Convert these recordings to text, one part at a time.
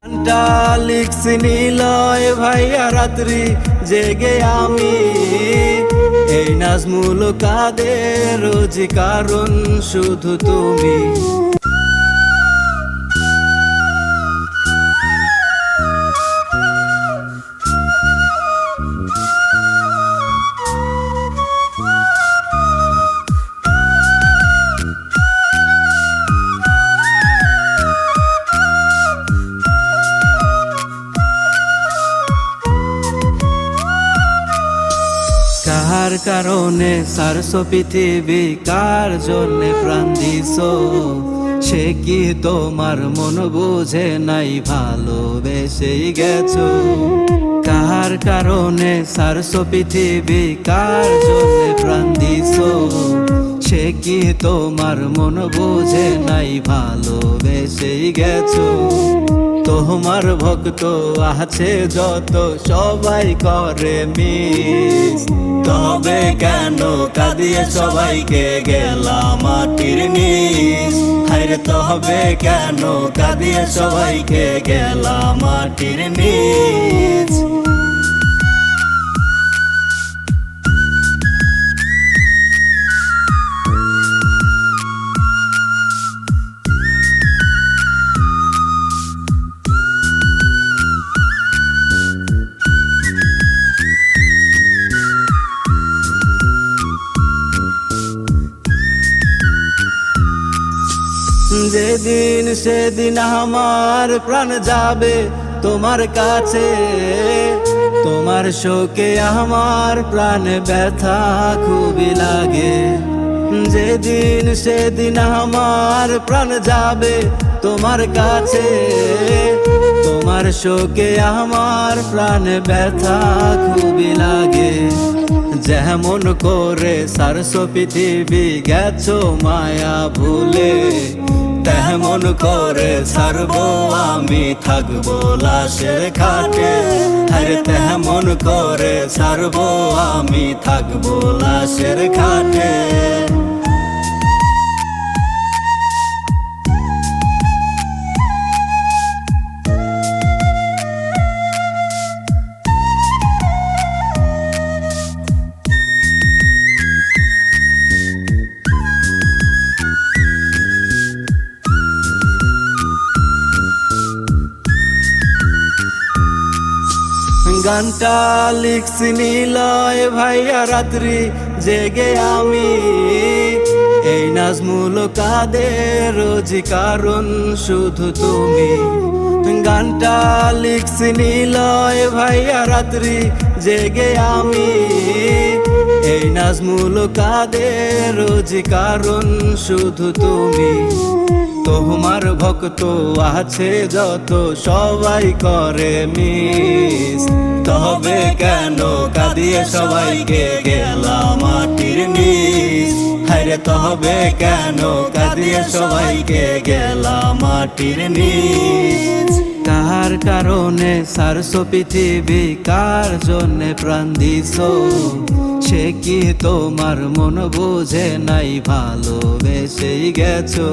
গানটা লিখছি নিলয় ভাইয়া রাত্রি জেগে আমি, এই নাজমুল কাদের রোজ কারণ শুধু তুমি। কার কারণে সারছো পৃথিবী, কার জন্যে প্রাণ দিছো, সে কি তোমার মন বুঝে নাই, ভালোবেসেই গেছো। কার কারণে সারছো পৃথিবী, কার জন্যে প্রাণ দিছো, সে কি তোমার মন বুঝে নাই, ভালোবেসেই গেছো। তোমার ভক্ত আছে যত সবাই করে মিস, তবে কেন কাঁদিয়ে সবাইকে গেলাম মাটির নিচ। হায়রে তবে কেন কাঁদিয়ে সবাইকে গেলাম মাটির নিচ। যেদিন সেদিন আমার প্রাণ যাবে তোমার কাছে, তোমার শোকে আমার প্রাণ ব্যথা খুবই লাগে। যেদিন সেদিন আমার প্রাণ যাবে তোমার কাছে, তোমার শোকে আমার প্রাণ ব্যথা খুবই লাগে। যেমন করে সারছো পৃথিবী গেছো মায়া ভুলে, তেমন করে ছাড়বো আমি থাকবো লাশের খাটে। আরে তেমন করে ছাড়বো আমি থাকবো লাশের খাটে। গানটা লিখছি নিলয় ভাইয়া রাত্রি জেগে আমি, এই নাজমুল কাদের রোজ কারণ শুধু তুমি। গানটা লিখছি নিলয় ভাইয়া রাত্রি জেগে আমি, এই নাজমুল কাদের রোজ কারণ শুধু তুমি। তোমার ভক্ত আছে যত সবাই করে মিস, তবে কেন কাঁদিয়ে সবাইকে গেলাম মাটির নিচ। হায়রে তবে কেন কাঁদিয়ে সবাইকে গেলাম মাটির নিচ। কার কারণে সারছো পৃথিবী, কার জন্যে প্রাণ দিছো, সে কি তোমার মন বুঝে নাই, ভালোবেসেই গেছো।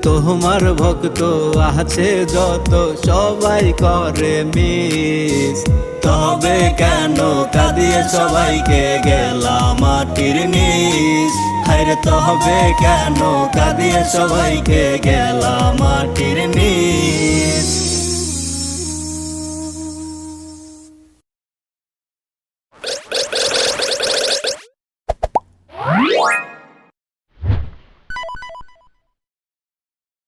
তোমার ভক্ত আছে যত সবাই করে মিস, তবে কেন কাঁদিয়ে সবাইকে গেলাম মাটির নিচ। হায়রে তবে কেন কাঁদিয়ে সবাইকে গেলাম মাটির নিচ।